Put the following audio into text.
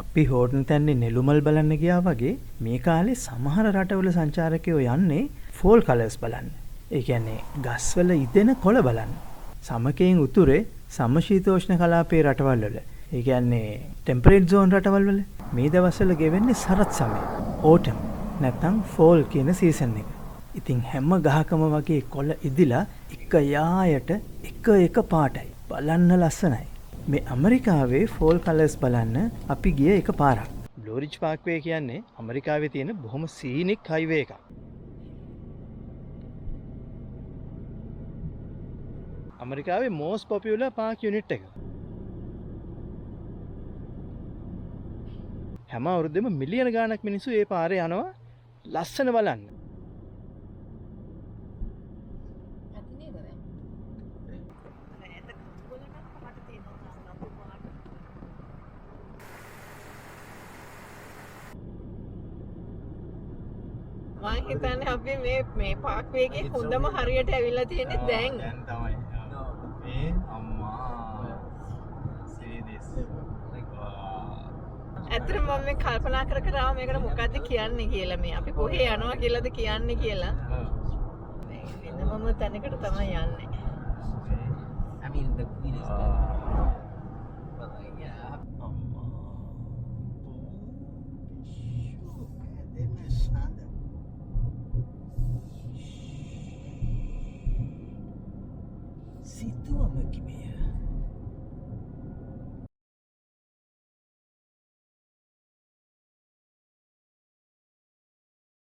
අපි හෝටන් තැන්නේ නෙළුමල් බලන්න ගියා වගේ මේ කාලේ සමහර රටවල සංචාරකයෝ යන්නේ ෆෝල් කලර්ස් බලන්න. ඒ කියන්නේ ගස්වල ඉදෙන කොළ බලන්න. සමකයෙන් උතුරේ සමශීතෝෂ්ණ කලාපයේ රටවල් වල ඒ කියන්නේ ටෙම්පරේට් සෝන් රටවල් වල මේ දවස්වල ගෙවෙන්නේ සරත් සමය. ඕටම් නැත්නම් ෆෝල් කියන සීසන් එක. ඉතින් හැම ගහකම වගේ කොළ ඉදිලා එක යායට එක පාටයි. බලන්න ලස්සනයි. මේ ඇමරිකාවේ ෆෝල් කලර්ස් බලන්න අපි ගිය එක පාරක්. බ්ලූ රිජ් පාර්ක්වේ කියන්නේ ඇමරිකාවේ තියෙන බොහොම සීනික් හයිවේ එකක්. ඇමරිකාවේ most popular park unit එක. හැම අවුරුද්දෙම මිලියන ගාණක් මිනිස්සු ඒ පාරේ යනවා ලස්සන බලන්න. මම හිතන්නේ අපි මේ පාක් වේගේ හොඳම හරියට ඇවිල්ලා තියෙන්නේ දැන්. දැන් තමයි. මේ අම්මා see this. ඇත්තටම මම මේ කල්පනා කර කර ආවා මේකට මොකද්ද කියන්නේ කියලා මේ අපි කොහේ යනවා කියලාද කියන්නේ කියලා. මේ වෙනමම තැනකට තමයි යන්නේ. I mean, the queen is dead. But like, yeah. සිතුවම කිමේ